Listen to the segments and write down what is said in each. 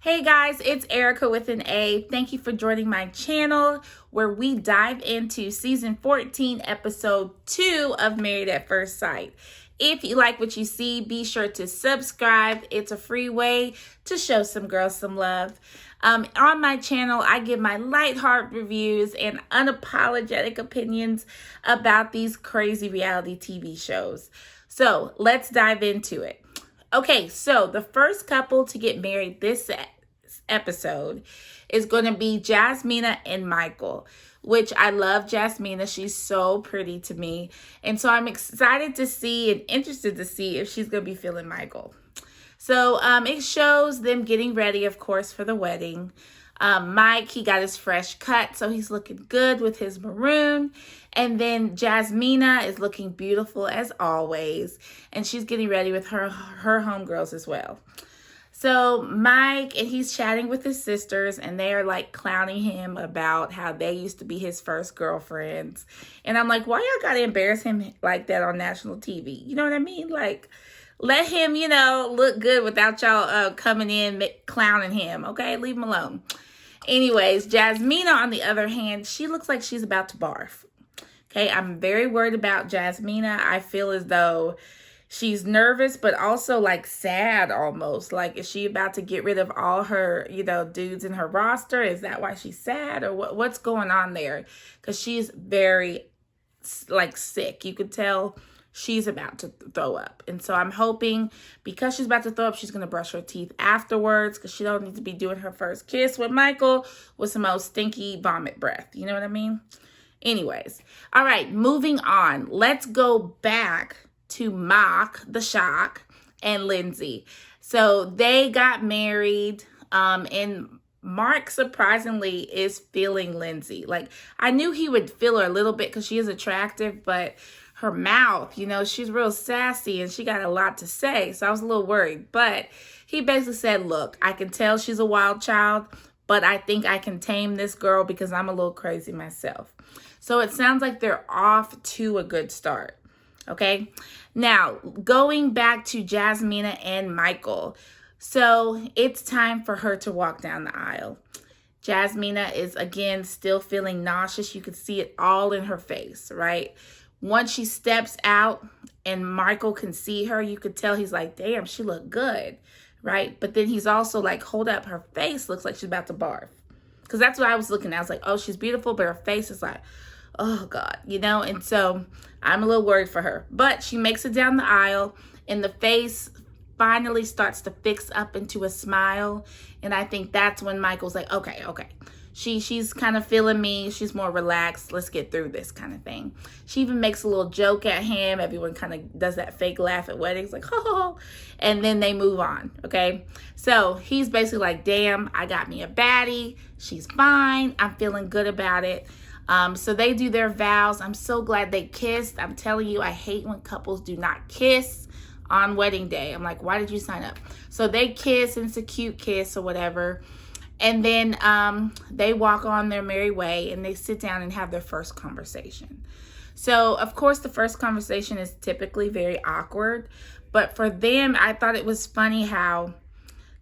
Hey guys, it's Erica with an A. Thank you for joining my channel where we dive into season 14, episode 2 of Married at First Sight. If you like what you see, be sure to subscribe. It's a free way to show some girls some love. On my channel, I give my lighthearted reviews and unapologetic opinions about these crazy reality TV shows. So let's dive into it. Okay, so the first couple to get married this episode is going to be Jasmina and Michael, which I love Jasmina. She's so pretty to me. And so I'm excited to see and interested to see if she's going to be feeling Michael. So it shows them getting ready, of course, for the wedding. Mike, he got his fresh cut, so he's looking good with his maroon. And then Jasmina is looking beautiful as always, and she's getting ready with her homegirls as well. So Mike, and he's chatting with his sisters, and they are like clowning him about how they used to be his first girlfriends. And I'm like, why y'all gotta embarrass him like that on national TV? You know what I mean? Like, let him, look good without y'all coming in clowning him, okay? Leave him alone. Anyways, Jasmina, on the other hand, she looks like she's about to barf. Okay, I'm very worried about Jasmina. I feel as though she's nervous, but also like sad almost. Like, is she about to get rid of all her, dudes in her roster? Is that why she's sad, or what's going on there? Because she's very, like, sick. You could tell she's about to throw up. And so I'm hoping because she's about to throw up, she's going to brush her teeth afterwards, because she don't need to be doing her first kiss with Michael with some old stinky vomit breath. You know what I mean? Anyways. All right, moving on. Let's go back to Mark, the Shock, and Lindsay. So they got married, and Mark surprisingly is feeling Lindsay. Like, I knew he would feel her a little bit because she is attractive, but her mouth, she's real sassy and she got a lot to say. So I was a little worried, but he basically said, look, I can tell she's a wild child, but I think I can tame this girl because I'm a little crazy myself. So it sounds like they're off to a good start. Okay. Now, going back to Jasmina and Michael. So it's time for her to walk down the aisle. Jasmina is, again, still feeling nauseous. You could see it all in her face, right? Once she steps out and Michael can see her, you could tell he's like, damn, she looked good, right? But then he's also like, hold up, her face looks like she's about to barf. Because that's what I was looking at. I was like, oh, she's beautiful, but her face is like, oh, God, And so I'm a little worried for her. But she makes it down the aisle, and the face finally starts to fix up into a smile. And I think that's when Michael's like, okay. She's kind of feeling me. She's more relaxed. Let's get through this kind of thing. She even makes a little joke at him. Everyone kind of does that fake laugh at weddings, like, oh, and then they move on, okay? So he's basically like, damn, I got me a baddie. She's fine. I'm feeling good about it. So they do their vows. I'm so glad they kissed. I'm telling you, I hate when couples do not kiss on wedding day. I'm like, why did you sign up? So they kiss, and it's a cute kiss or whatever. And then they walk on their merry way, and they sit down and have their first conversation. So, of course, the first conversation is typically very awkward. But for them, I thought it was funny how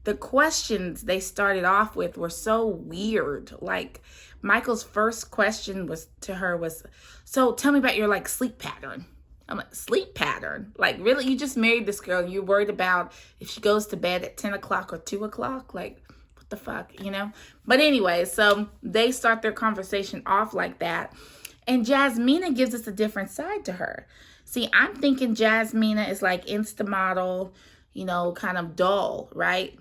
the questions they started off with were so weird. Like, Michael's first question was so tell me about your, like, sleep pattern. I'm like, sleep pattern? Like, really? You just married this girl and you're worried about if she goes to bed at 10 o'clock or 2 o'clock? Like, the fuck, But anyway, so they start their conversation off like that. And Jasmina gives us a different side to her. See, I'm thinking Jasmina is like Insta model, kind of dull, right?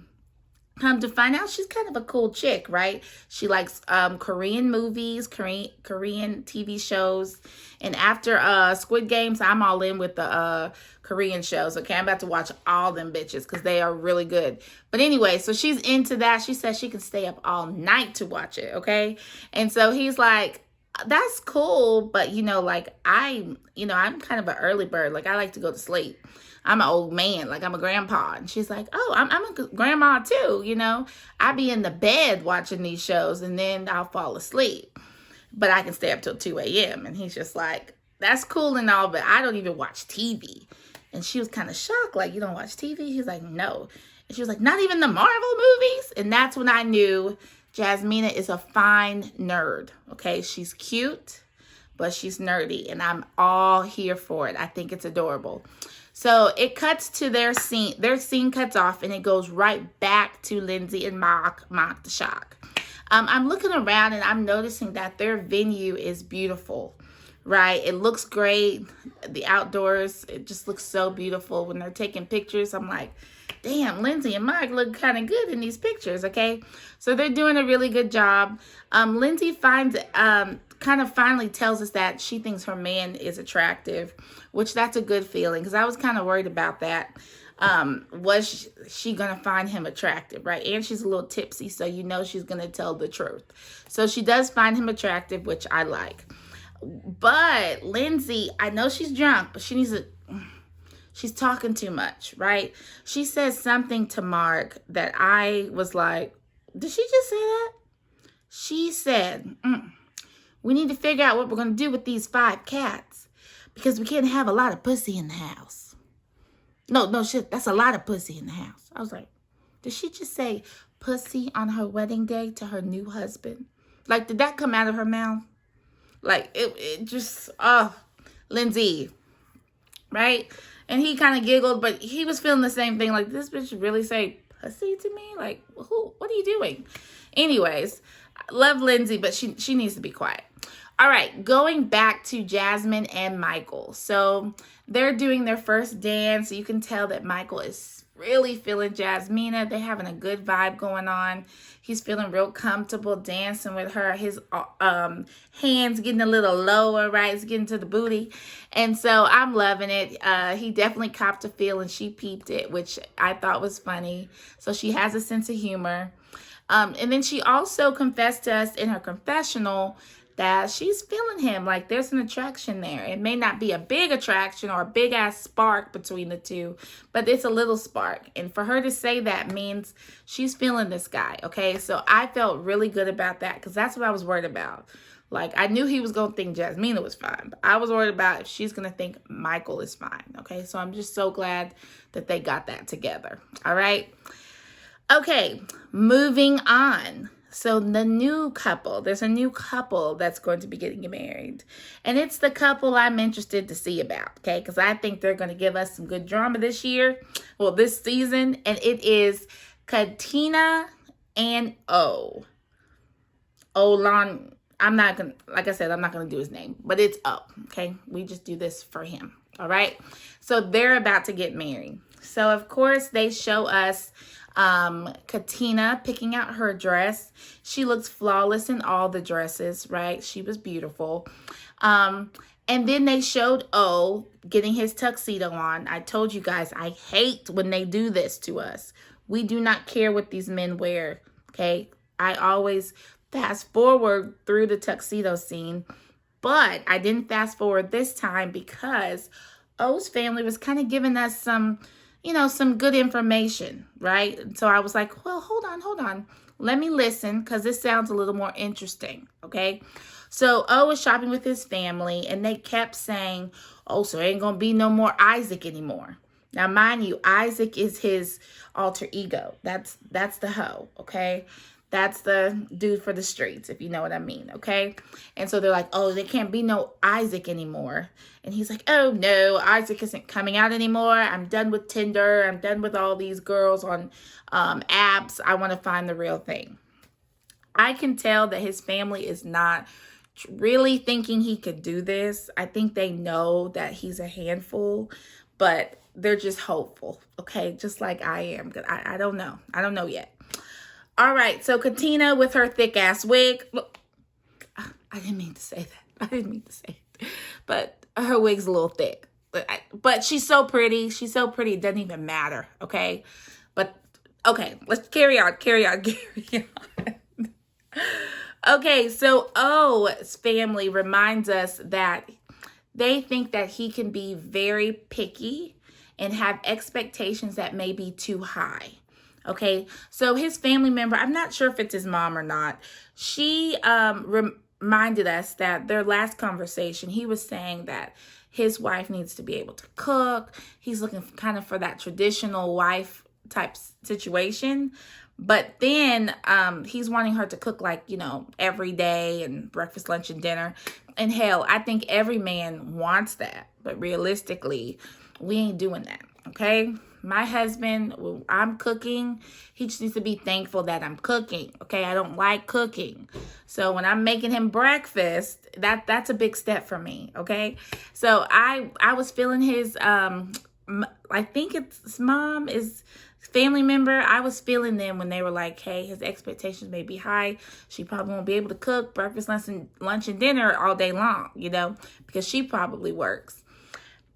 Come to find out, she's kind of a cool chick, right? She likes Korean movies, Korean TV shows. And after Squid Games, I'm all in with the Korean shows. Okay, I'm about to watch all them bitches because they are really good. But anyway, so she's into that. She says she can stay up all night to watch it, okay? And so he's like, that's cool, but I'm kind of an early bird. Like, I like to go to sleep. I'm an old man, like I'm a grandpa. And she's like, oh, I'm a grandma too, I be in the bed watching these shows and then I'll fall asleep. But I can stay up till 2 a.m. And he's just like, that's cool and all, but I don't even watch TV. And she was kind of shocked, like, you don't watch TV? He's like, no. And she was like, not even the Marvel movies? And that's when I knew Jasmina is a fine nerd. Okay, she's cute, but she's nerdy, and I'm all here for it. I think it's adorable. So it cuts to their scene. Their scene cuts off, and it goes right back to Lindsay and Mark the Shock. I'm looking around, and I'm noticing that their venue is beautiful, right? It looks great. The outdoors, it just looks so beautiful. When they're taking pictures, I'm like, damn, Lindsay and Mark look kind of good in these pictures, okay? So they're doing a really good job. Lindsay kind of finally tells us that she thinks her man is attractive, which that's a good feeling, because I was kind of worried about that. Was she going to find him attractive, right? And she's a little tipsy, so you know she's going to tell the truth. So she does find him attractive, which I like. But Lindsay, I know she's drunk, but she's talking too much, right? She says something to Mark that I was like, did she just say that? She said, we need to figure out what we're going to do with these 5 cats, because we can't have a lot of pussy in the house. No, shit, that's a lot of pussy in the house. I was like, did she just say pussy on her wedding day to her new husband? Like, did that come out of her mouth? Like, it just, Lindsay, right? And he kind of giggled, but he was feeling the same thing. Like, this bitch really say pussy to me? Like, what are you doing? Anyways, I love Lindsay, but she needs to be quiet. All right, going back to Jasmine and Michael. So they're doing their first dance. You can tell that Michael is really feeling Jasmina. They're having a good vibe going on. He's feeling real comfortable dancing with her. His hands getting a little lower, right? He's getting to the booty. And so I'm loving it. He definitely copped a feel, and she peeped it, which I thought was funny. So she has a sense of humor. And then she also confessed to us in her confessional that she's feeling him. Like, there's an attraction there. It may not be a big attraction or a big ass spark between the two, but it's a little spark. And for her to say that means she's feeling this guy, okay? So I felt really good about that, because that's what I was worried about. Like, I knew he was going to think Jasmina was fine, but I was worried about if she's going to think Michael is fine, okay? So I'm just so glad that they got that together, all right? Okay, moving on. So the new couple, there's a new couple that's going to be getting married. And it's the couple I'm interested to see about, okay? Because I think they're going to give us some good drama this year. Well, this season. And it is Katina and Olan. I'm not going to, like I said, I'm not going to do his name. But it's O, okay? We just do this for him, all right? So they're about to get married. So, of course, they show us Katina picking out her dress. She looks flawless in all the dresses, right? She was beautiful. And then they showed O getting his tuxedo on. I told you guys, I hate when they do this to us. We do not care what these men wear, okay? I always fast forward through the tuxedo scene, but I didn't fast forward this time because O's family was kind of giving us some good information, right? So I was like, well, hold on. Let me listen, because this sounds a little more interesting, okay? So O was shopping with his family, and they kept saying, oh, so there ain't going to be no more Isaac anymore. Now, mind you, Isaac is his alter ego. That's the hoe, okay? That's the dude for the streets, if you know what I mean, okay? And so they're like, oh, there can't be no Isaac anymore. And he's like, oh, no, Isaac isn't coming out anymore. I'm done with Tinder. I'm done with all these girls on apps. I want to find the real thing. I can tell that his family is not really thinking he could do this. I think they know that he's a handful, but they're just hopeful, okay? Just like I am. I don't know. I don't know yet. All right, so Katina with her thick-ass wig. Look, I didn't mean to say that. But her wig's a little thick. But she's so pretty. She's so pretty, it doesn't even matter, okay? But, okay, let's carry on. Okay, so O's family reminds us that they think that he can be very picky and have expectations that may be too high. Okay, so his family member, I'm not sure if it's his mom or not, she reminded us that their last conversation, he was saying that his wife needs to be able to cook. He's looking kind of for that traditional wife type situation. But then he's wanting her to cook like, every day and breakfast, lunch, and dinner. And hell, I think every man wants that. But realistically, we ain't doing that, okay? My husband, when I'm cooking, he just needs to be thankful that I'm cooking, okay? I don't like cooking. So when I'm making him breakfast, that's a big step for me, okay? So I was feeling his, I think his mom is family member. I was feeling them when they were like, hey, his expectations may be high. She probably won't be able to cook breakfast, lunch, and dinner all day long, because she probably works.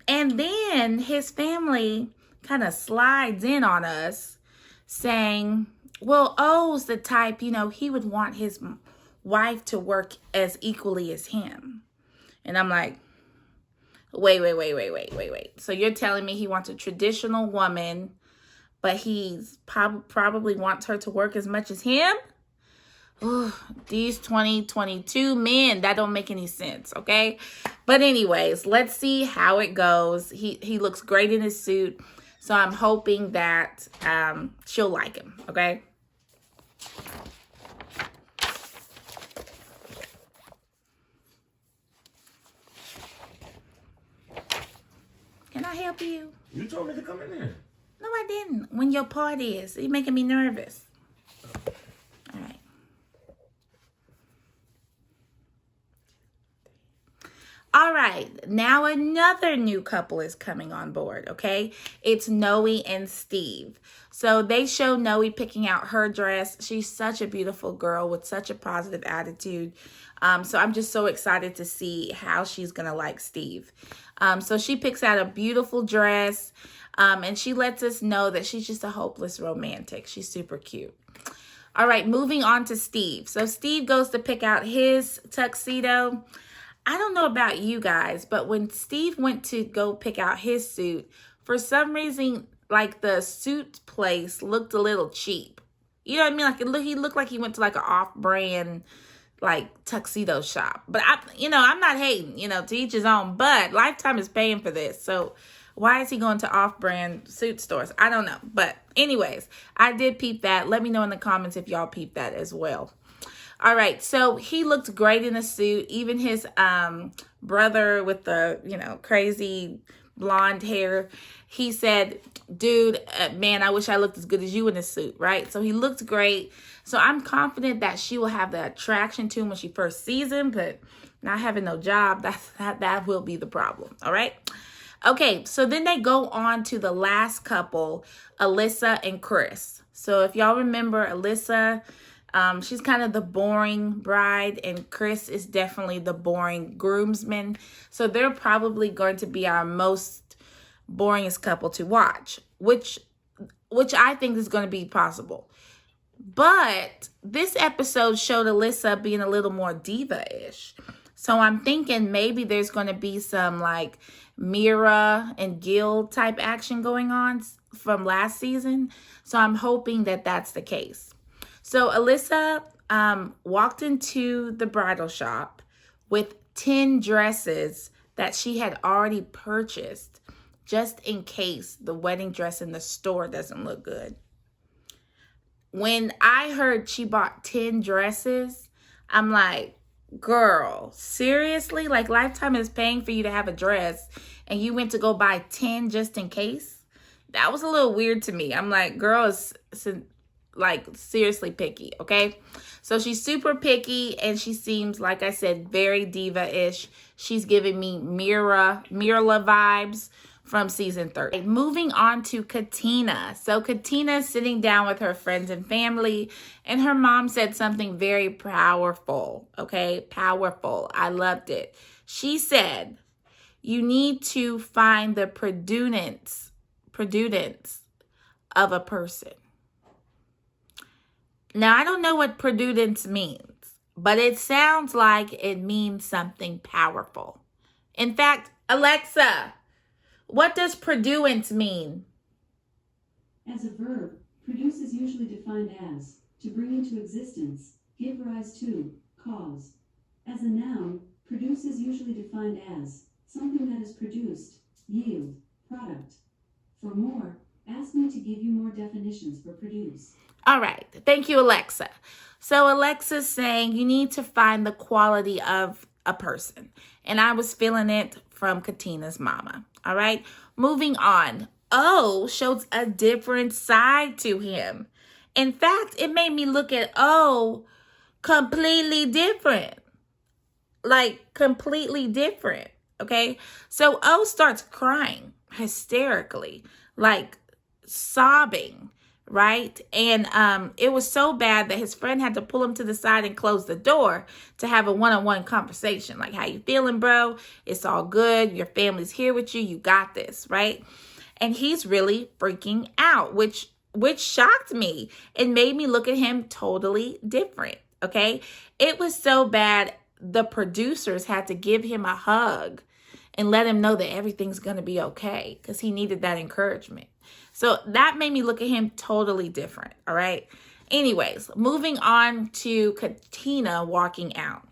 And then his family kind of slides in on us saying, well, O's the type, he would want his wife to work as equally as him. And I'm like, wait. So you're telling me he wants a traditional woman, but he's probably wants her to work as much as him? Ooh, these 2022 men, that don't make any sense, okay? But anyways, let's see how it goes. He looks great in his suit, so I'm hoping that she'll like him, okay? Can I help you? You told me to come in there. No, I didn't. When your part is, you're making me nervous. All right. All right, now another new couple is coming on board, okay? It's Noe and Steve. So they show Noe picking out her dress. She's such a beautiful girl with such a positive attitude. So I'm just so excited to see how she's going to like Steve. So she picks out a beautiful dress, and she lets us know that she's just a hopeless romantic. She's super cute. All right, moving on to Steve. So Steve goes to pick out his tuxedo. I don't know about you guys, but when Steve went to go pick out his suit, for some reason, like the suit place looked a little cheap. You know what I mean? Like he looked like he went to like an off-brand like tuxedo shop. But I'm not hating, to each his own, but Lifetime is paying for this. So why is he going to off-brand suit stores? I don't know. But anyways, I did peep that. Let me know in the comments if y'all peeped that as well. All right, so he looked great in a suit. Even his brother with the, crazy blonde hair, he said, dude, man, I wish I looked as good as you in this suit, right? So he looked great. So I'm confident that she will have the attraction to him when she first sees him, but not having no job, that will be the problem, all right? Okay, so then they go on to the last couple, Alyssa and Chris. So if y'all remember Alyssa, she's kind of the boring bride, and Chris is definitely the boring groomsman. So they're probably going to be our most boringest couple to watch, which I think is going to be possible. But this episode showed Alyssa being a little more diva-ish. So I'm thinking maybe there's going to be some like Mira and Gil type action going on from last season. So I'm hoping that that's the case. So Alyssa walked into the bridal shop with 10 dresses that she had already purchased just in case the wedding dress in the store doesn't look good. When I heard she bought 10 dresses, I'm like, girl, seriously? Like Lifetime is paying for you to have a dress and you went to go buy 10 just in case? That was a little weird to me. I'm like, girl is like seriously picky, okay? So she's super picky and she seems, like I said, very diva-ish. She's giving me Mirla vibes from season 30. Moving on to Katina. So Katina is sitting down with her friends and family, and her mom said something very powerful, okay? Powerful. I loved it. She said, you need to find the prudence of a person. Now, I don't know what prudence means, but it sounds like it means something powerful. In fact, Alexa, what does prudence mean? As a verb, produce is usually defined as to bring into existence, give rise to, cause. As a noun, produce is usually defined as something that is produced, yield, product. For more, Ask me to give you more definitions for produce. All right. Thank you, Alexa. So Alexa's saying you need to find the quality of a person. And I was feeling it from Katina's mama. All right. Moving on. O shows a different side to him. In fact, it made me look at O completely different. Like completely different. Okay. So O starts crying hysterically, like sobbing, right? And it was so bad that his friend had to pull him to the side and close the door to have a one-on-one conversation. Like, how you feeling, bro? It's all good. Your family's here with you. You got this, right? And he's really freaking out, which shocked me. It made me look at him totally different, okay? It was so bad, the producers had to give him a hug and let him know that everything's going to be okay, because he needed that encouragement. So that made me look at him totally different, all right? Anyways, moving on to Katina walking out.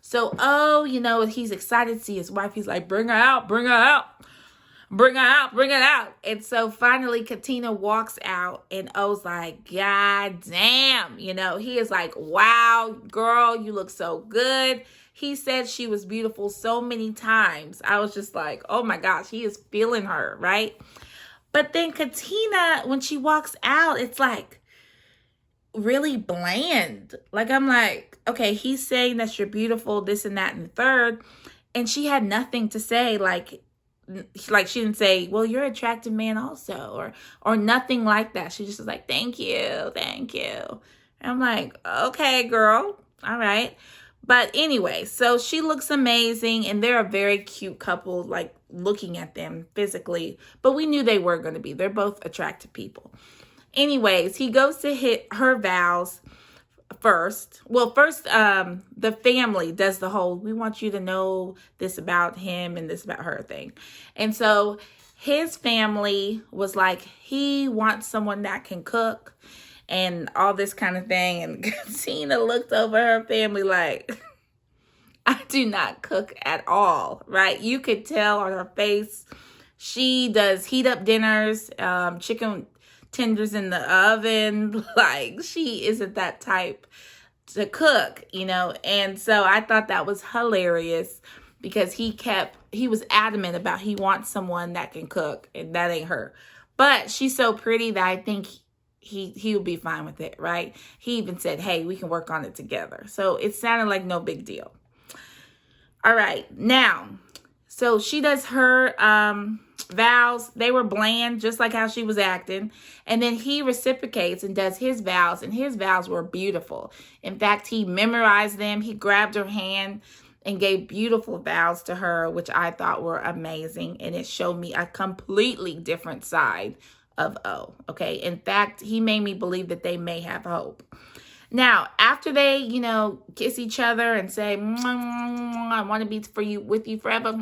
So, he's excited to see his wife. He's like, bring her out, bring her out. Bring her out, bring it out. And so finally Katina walks out and O's like, God damn. He is like, wow, girl, you look so good. He said she was beautiful so many times. I was just like, oh my gosh, he is feeling her, right? But then Katina, when she walks out, it's like really bland. Like, I'm like, okay, he's saying that you're beautiful, this and that and the third. And she had nothing to say, like she didn't say, well, you're an attractive man also, or nothing like that. She just was like, thank you. And I'm like, okay, girl. All right. But anyway, so she looks amazing, and they're a very cute couple, like looking at them physically, but we knew they were going to be. They're both attractive people. Anyways, he goes to hit her vows first. Well, first, the family does the whole, we want you to know this about him and this about her thing. And so his family was like, he wants someone that can cook and all this kind of thing. And Katina looked over her family like, I do not cook at all, right? You could tell on her face. She does heat up dinners, chicken tenders in the oven. Like, she isn't that type to cook, and so I thought that was hilarious, because he was adamant about he wants someone that can cook, and that ain't her. But she's so pretty that I think he would be fine with it, right? He even said, hey, we can work on it together. So it sounded like no big deal. All right, now, so she does her vows. They were bland, just like how she was acting. And then he reciprocates and does his vows, and his vows were beautiful. In fact, he memorized them. He grabbed her hand and gave beautiful vows to her, which I thought were amazing. And it showed me a completely different side of O. Okay. In fact, he made me believe that they may have hope. Now, after they, kiss each other and say, I want to be with you forever,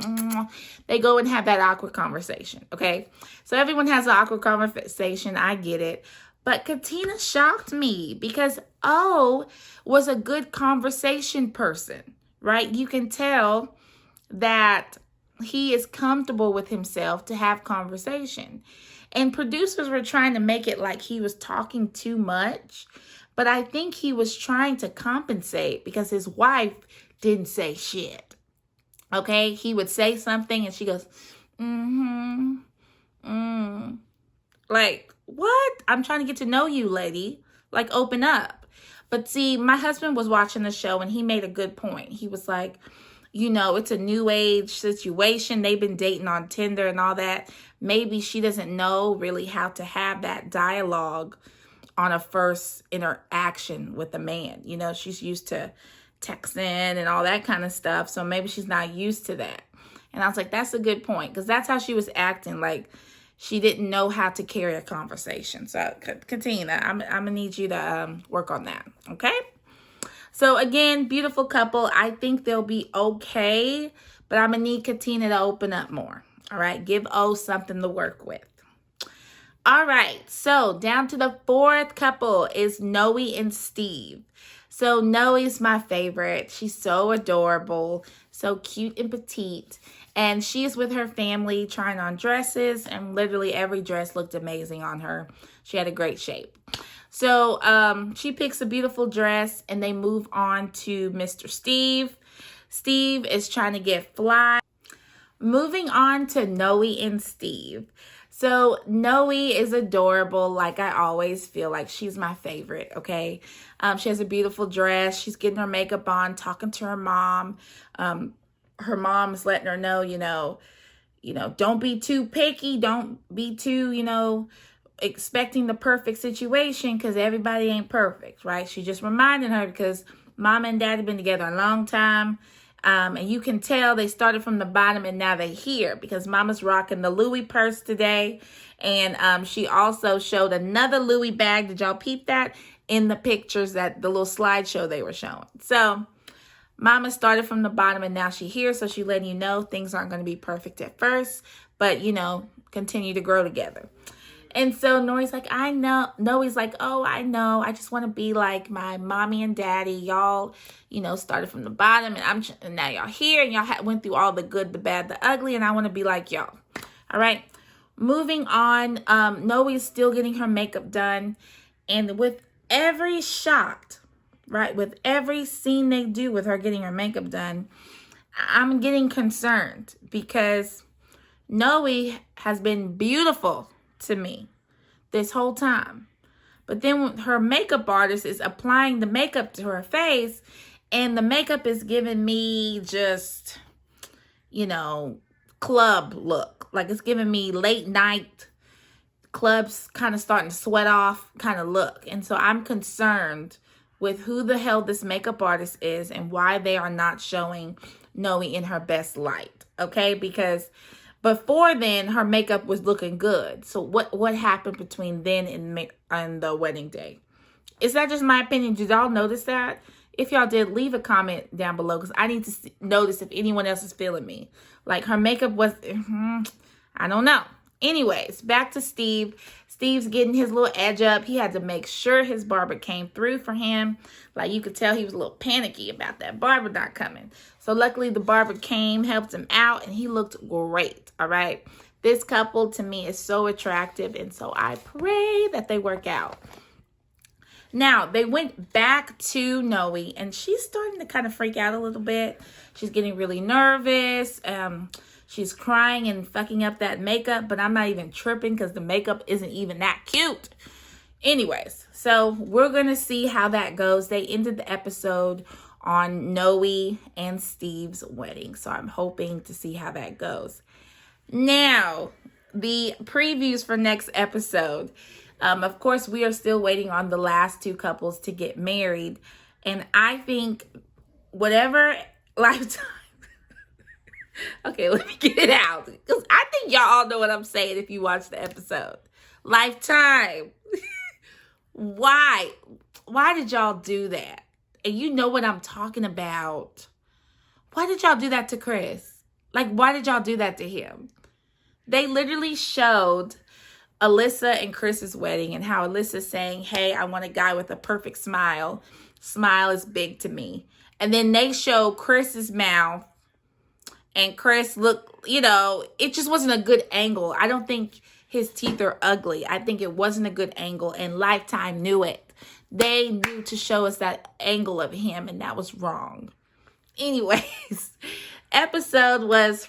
they go and have that awkward conversation, okay? So everyone has an awkward conversation. I get it. But Katina shocked me, because O was a good conversation person, right? You can tell that he is comfortable with himself to have conversation. And producers were trying to make it like he was talking too much. But I think he was trying to compensate because his wife didn't say shit. Okay? He would say something and she goes, Like, what? I'm trying to get to know you, lady. Like, open up. But see, my husband was watching the show and he made a good point. He was like, it's a new age situation. They've been dating on Tinder and all that. Maybe she doesn't know really how to have that dialogue on a first interaction with a man. She's used to texting and all that kind of stuff. So maybe she's not used to that. And I was like, that's a good point, because that's how she was acting. Like, she didn't know how to carry a conversation. So Katina, I'm going to need you to work on that. Okay. So again, beautiful couple. I think they'll be okay, but I'm going to need Katina to open up more. All right. Give O something to work with. All right, so down to the fourth couple is Noe and Steve. So Noe is my favorite. She's so adorable, so cute and petite. And she is with her family trying on dresses, and literally every dress looked amazing on her. She had a great shape. So she picks a beautiful dress, and they move on to Mr. Steve. Steve is trying to get fly. Moving on to Noe and Steve. So Noe is adorable. Like I always feel like she's my favorite, okay? She has a beautiful dress. She's getting her makeup on, talking to her mom. Her mom's letting her know, don't be too picky. Don't be too, expecting the perfect situation, because everybody ain't perfect, right? She just reminding her because mom and dad have been together a long time. And you can tell they started from the bottom and now they're here because mama's rocking the Louis purse today. And she also showed another Louis bag. Did y'all peep that in the pictures, that the little slideshow they were showing? So mama started from the bottom and now she's here. So she letting you know things aren't going to be perfect at first, but continue to grow together. And so Noe's like, I know. Noe's like, oh, I know. I just want to be like my mommy and daddy. Y'all, started from the bottom, and now y'all here, and y'all went through all the good, the bad, the ugly, and I want to be like y'all. All right. Moving on. Noe's still getting her makeup done, and with every shot, right, with every scene they do with her getting her makeup done, I'm getting concerned because Noe has been beautiful to me this whole time. But then when her makeup artist is applying the makeup to her face, and the makeup is giving me just, club look. Like it's giving me late night clubs kind of starting to sweat off kind of look. And so I'm concerned with who the hell this makeup artist is and why they are not showing Noe in her best light. Okay? Because before then, her makeup was looking good. So what happened between then and the wedding day? Is that just my opinion? Did y'all notice that? If y'all did, leave a comment down below because I need to notice if anyone else is feeling me. Like her makeup was, I don't know. Anyways, back to Steve. Steve's getting his little edge up. He had to make sure his barber came through for him. Like you could tell he was a little panicky about that barber not coming. So luckily the barber came, helped him out, and he looked great. All right. This couple to me is so attractive, and so I pray that they work out. Now, they went back to Noe, and she's starting to kind of freak out a little bit. She's getting really nervous. She's crying and fucking up that makeup, but I'm not even tripping because the makeup isn't even that cute. Anyways, so we're going to see how that goes. They ended the episode on Noe and Steve's wedding, so I'm hoping to see how that goes. Now, the previews for next episode. Of course, we are still waiting on the last two couples to get married. And I think whatever Lifetime... Okay, let me get it out. Because I think y'all all know what I'm saying if you watch the episode. Lifetime. Why? Why did y'all do that? And you know what I'm talking about. Why did y'all do that to Chris? Like, why did y'all do that to him? They literally showed Alyssa and Chris's wedding and how Alyssa's saying, hey, I want a guy with a perfect smile. Smile is big to me. And then they show Chris's mouth and Chris looked, it just wasn't a good angle. I don't think his teeth are ugly. I think it wasn't a good angle, and Lifetime knew it. They knew to show us that angle of him, and that was wrong. Anyways, episode was...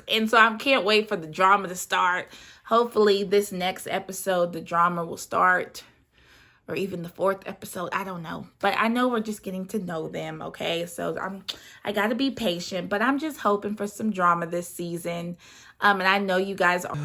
And so I can't wait for the drama to start. Hopefully this next episode, the drama will start. Or even the fourth episode. I don't know. But I know we're just getting to know them, okay? So I got to be patient. But I'm just hoping for some drama this season. And I know you guys are...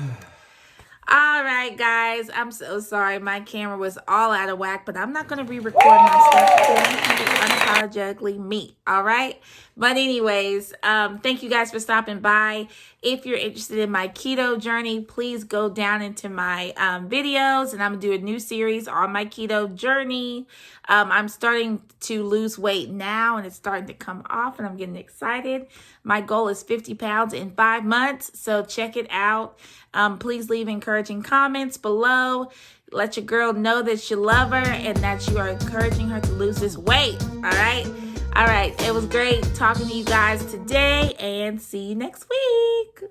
All right, guys. I'm so sorry. My camera was all out of whack, but I'm not going to re-record my stuff because I'm keeping unapologetically me. All right? But anyways, thank you guys for stopping by. If you're interested in my keto journey, please go down into my videos, and I'm going to do a new series on my keto journey. I'm starting to lose weight now, and it's starting to come off, and I'm getting excited. My goal is 50 pounds in 5 months, so check it out. Please leave encouraging comments below. Let your girl know that you love her and that you are encouraging her to lose this weight. All right. All right. It was great talking to you guys today, and see you next week.